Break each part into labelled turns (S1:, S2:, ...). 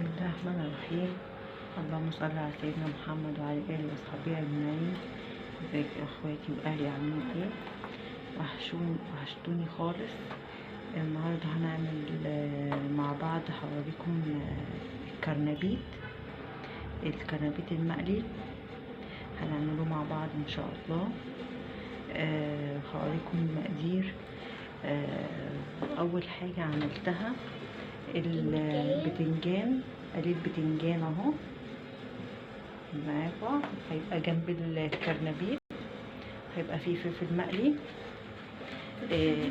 S1: بسم الله الرحمن الرحيم. اللهم صل على سيدنا محمد وعلى اله وصحبه اجمعين. ازيك يا اخواتي واهلي، عاملين ايه؟ وحشتوني خالص. النهارده هنعمل مع بعض، هوريكم الكرنبيت المقلي هنعمله مع بعض ان شاء الله. هوريكم المقادير. اول حاجه عملتها البتنجان، قليت بتنجان اهو معاكم، هيبقى جنب الكرنبيت، هيبقى فيه فلفل مقلي.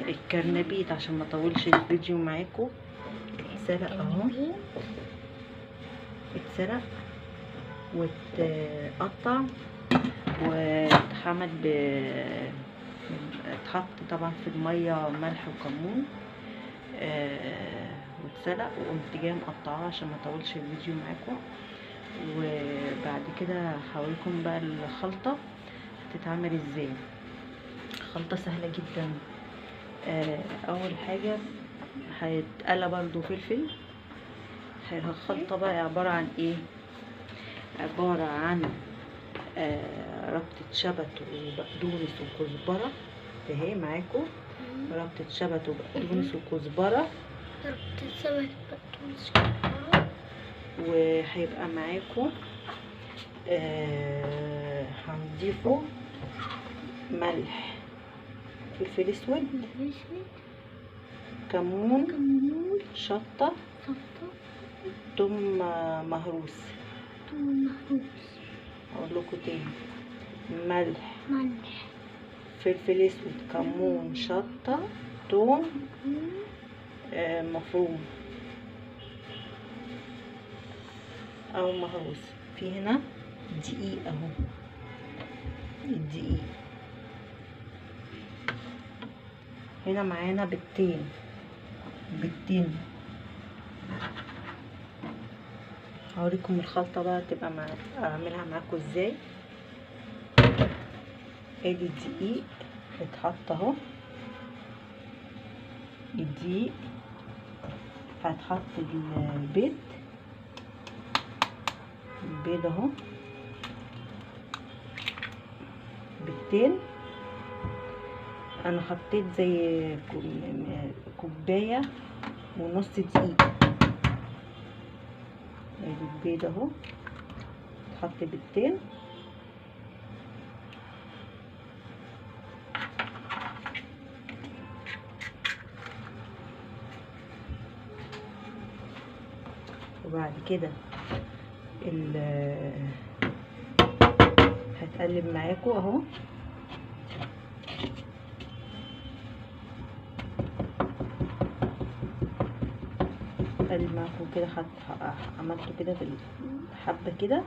S1: الكرنبيت عشان ما اطولش الفيديو معاكم اتسرق اهو، اتسرق واتقطع واتحمد اتحط طبعا في الميه ملح وكمون، واتسلق، وقمت جايه مقطعاه عشان ما اطولش الفيديو معاكم. وبعد كده هوريكم بقى الخلطه هتتعمل ازاي. خلطه سهله جدا. اول حاجه هيتقلى برضو فلفل. الخلطه بقى عباره عن ايه؟ عباره عن ربطه شبت وبقدونس وكزبره اهي معاكم، ربطه شبت وبقدونس وكزبره، وهيبقى معاكم هنضيفه ملح، فلفل اسود، كمون، شطه، توم مهروس. اقول لكم تاني: ملح، فلفل اسود، كمون، شطه، توم مفروم او مهروس. في هنا دقيق اهو، الدقيق هنا معانا بيضتين. هوريكم الخلطه بقى تبقى اعملها معاكم ازاي. ادي الدقيق اتحط اهو، الدقيق هتحط البيض اهو، بيضتين. انا حطيت زي كوبايه ونص دقيق. ادي البيض اهو، تحط بيضتين، وبعد كده هتقلب معاكم اهو. قلب معاكم كده، عملته كده بالحبه كده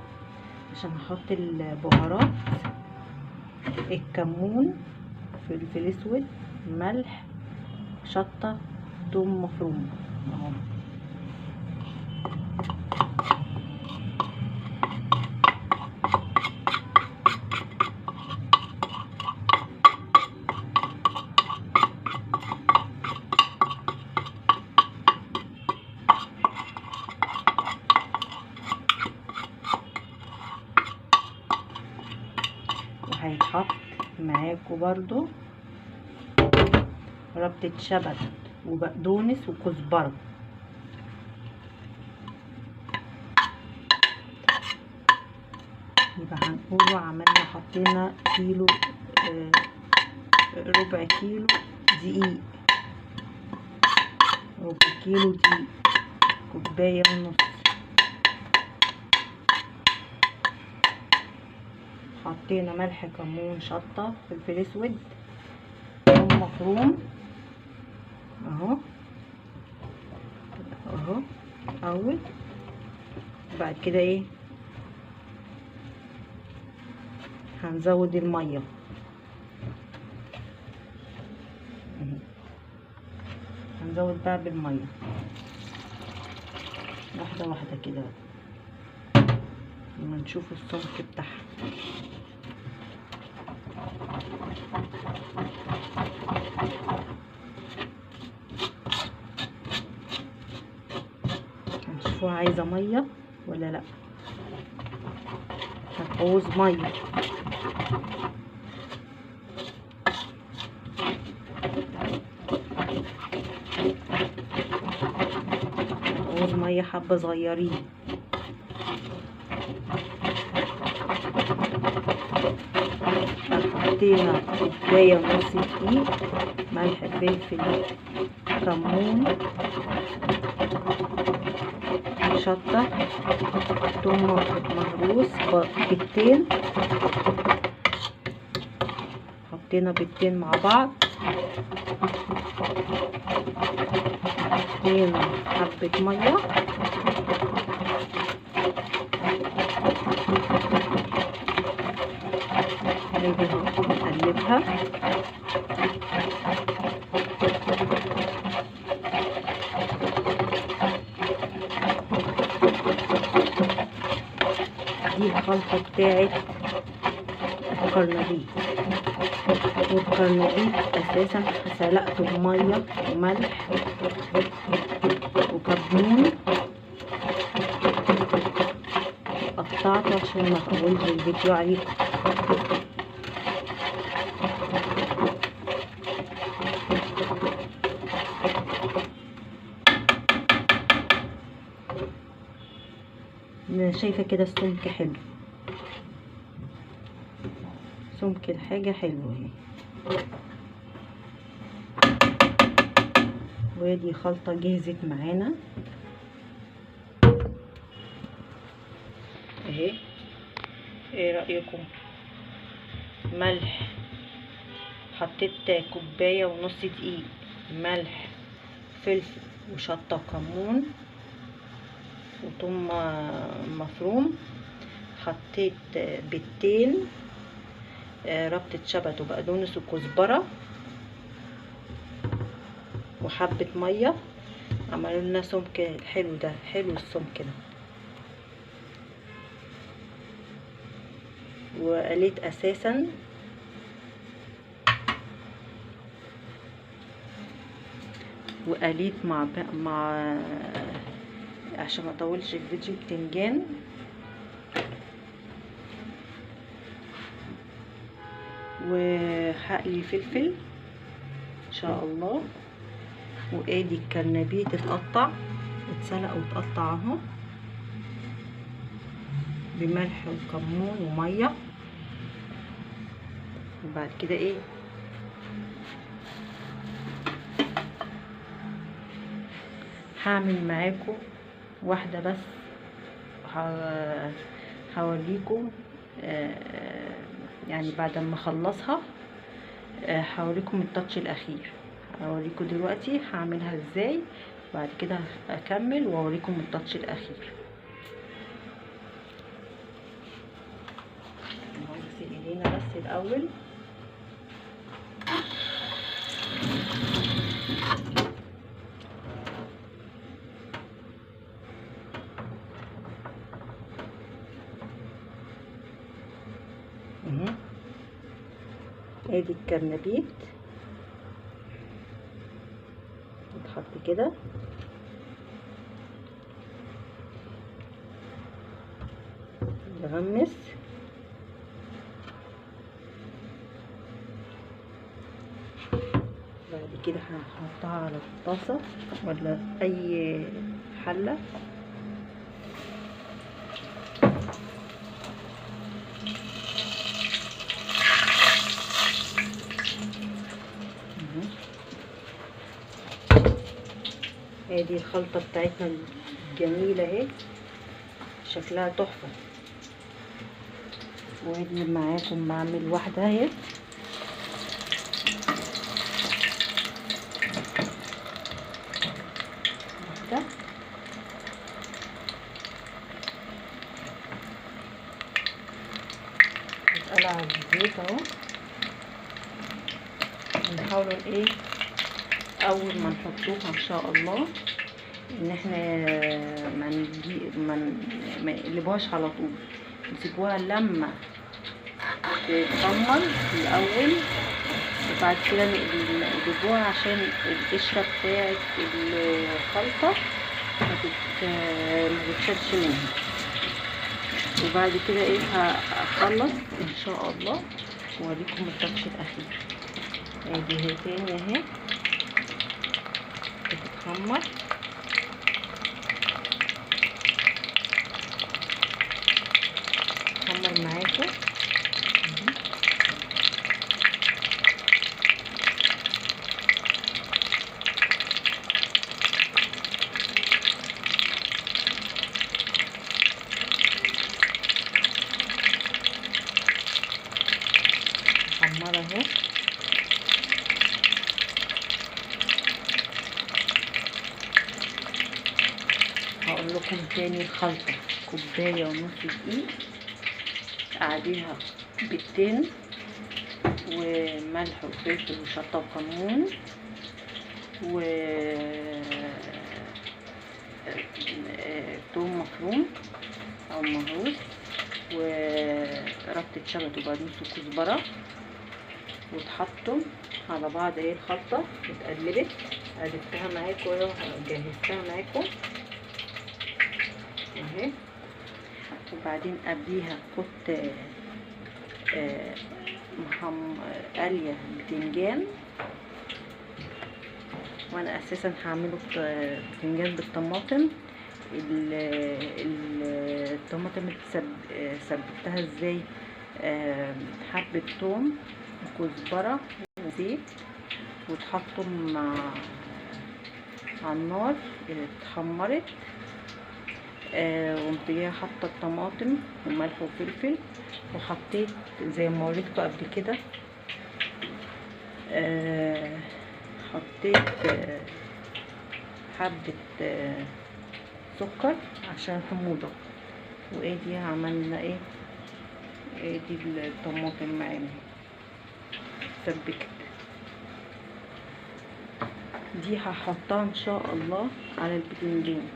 S1: عشان احط البهارات: الكمون، فلفل اسود، ملح، شطه، توم مفروم اهو. هيتحط معاكم برضو ربطة شبت وبقدونس وكزبرة. يبقى هنقوله عملنا، حطينا كيلو، ربع كيلو دقيق، ربع كيلو دقيق، كوباية ونص. حطينا ملح، كمون، شطة، فلفل اسود، ثوم مفروم اهو اول. وبعد كده ايه؟ هنزود الميه، هنزود بقى بالميه واحده واحده كده لما نشوف السمك بتاعها. هنشوف شوفوها عايزة مية ولا لا. هتعوز مية. هتعوز مية حبة صغيرين. حطينا كوباية ونص دقيق، ملح، فلفل، كمون، شطة، ثوم مهروس، بيضتين. حطينا بيضتين مع بعض. حطينا حبة مية. نقلبها. دي الخلطة بتاعت الكرنبيط. والكرنبيط اساسا سلقته بمية وملح وكمون، قطعته عشان ما اطولش الفيديو عليكم. شايفة كده السمك حلو، سمك الحاجة حلوة اهي. ودي خلطة جهزت معانا اهي. ايه رأيكم؟ ملح، حطيت كوباية ونص دقيق، ملح، فلفل وشطة وكمون وثوم مفروم. حطيت بيضتين، ربطة شبت وبقدونس وكزبرة وحبة مية. عملوا لنا سمك حلو. ده حلو السمك ده. وقليت اساسا وقليت مع عشان ما اطولش الفيديو بتنجان وهقلي فلفل ان شاء الله. وادي الكرنبيط اتقطع، اتسلق واتقطع اهو بملح وكمون وميه. وبعد كده ايه، هعمل معاكم واحده بس، هوريكم يعني بعد ما اخلصها هوريكم التاتش الاخير. هوريكم دلوقتي هعملها ازاي، بعد كده اكمل واوريكم التاتش الاخير. هنغسل ايدينا بس الاول. ادي الكرنبيط يتحط كده. نغمس. بعد كده هنحطها على الطاسة ولا اي حلة. ادي الخلطة بتاعتنا الجميلة اهي، شكلها تحفة. وادي معاكم بعمل واحدة اهي. واحدة بتقلع على الزيت اهو. نحاول ايه اول ما نحطوها ان شاء الله ان احنا ما نقلبوهاش على طول، نسيبوها لما تتخمر الاول وبعد كده نقلبوها عشان القشره بتاعت الخلطه ما بتشدش منها. وبعد كده ايه هخلص ان شاء الله واوريكم التاتش الاخير. ادي هي تاني اهي بتتخمر. تخمر معاكم محمرة اهو. هقول لكم تاني الخلطة: كوباية ونص دقيق، اعديها بيضتين وملح وفلفل وشطة وكمون توم مفروم او مهروس وربطة شبت وبقدونس وكزبرة، وتحطوا على بعض اهي الخلطة اتقلبت. قلبتها معاكم وجهزتها معاكم اهي. وبعدين قبليها كنت قالية بتنجان، وانا اساسا هعمله بتنجان بالطماطم. الطماطم سبكتها ازاي: حبة توم وكزبرة وزيت، وتحطهم على النار اتحمرت. وقمت جايه حاطه الطماطم وملح وفلفل، وحطيت زي ما وريتكم قبل كده حطيت حبة سكر عشان الحموضة. وادي عملنا ايه، ادي الطماطم معانا سبكت. دي هحطها ان شاء الله على البتنجان.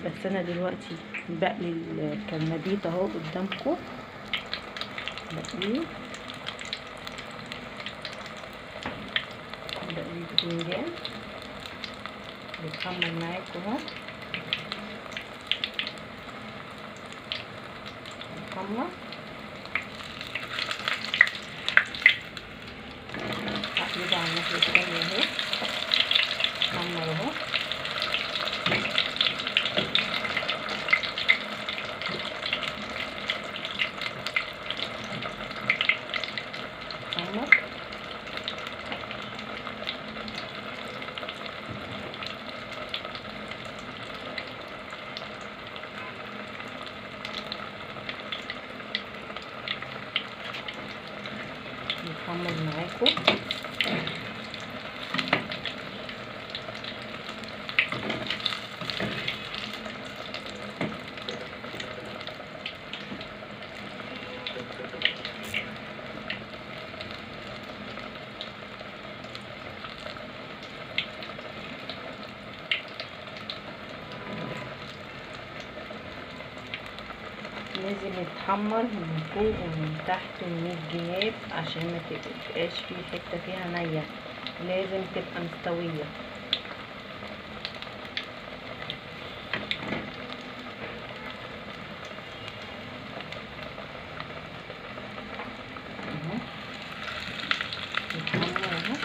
S1: بس انا دلوقتي بقلي الكرنبيط اهو قدامكم، بقلي البتنجان بيتحمر معاكم اهو، بيتحمر. هقلبه على الناحية التانية اهو، بيتحمر اهو. يتحمر معاكم. لازم يتحمر من فوق ومن تحت ومن الجناب عشان ما تبقاش في حته فيها نيه، لازم تبقى مستويه. اهو يتحمر اهو.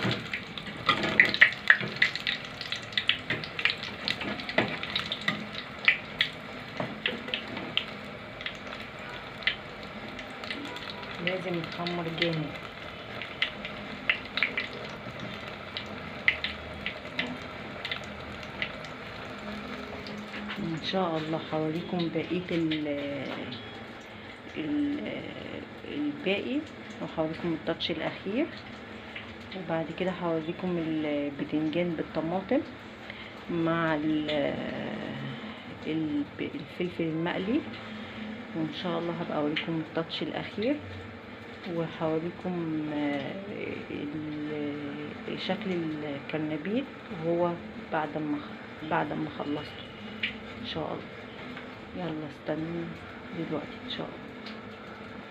S1: لازم يتحمر جامد. ان شاء الله هوريكم بقيه الباقي، وهوريكم التاتش الاخير. وبعد كده هوريكم البتنجان بالطماطم مع الفلفل المقلي. وان شاء الله هبقى اوريكم التاتش الاخير، وهوريكم شكل الكرنبيط وهو بعد ما خلصته ان شاء الله. يلا استنوا دلوقتي ان شاء الله.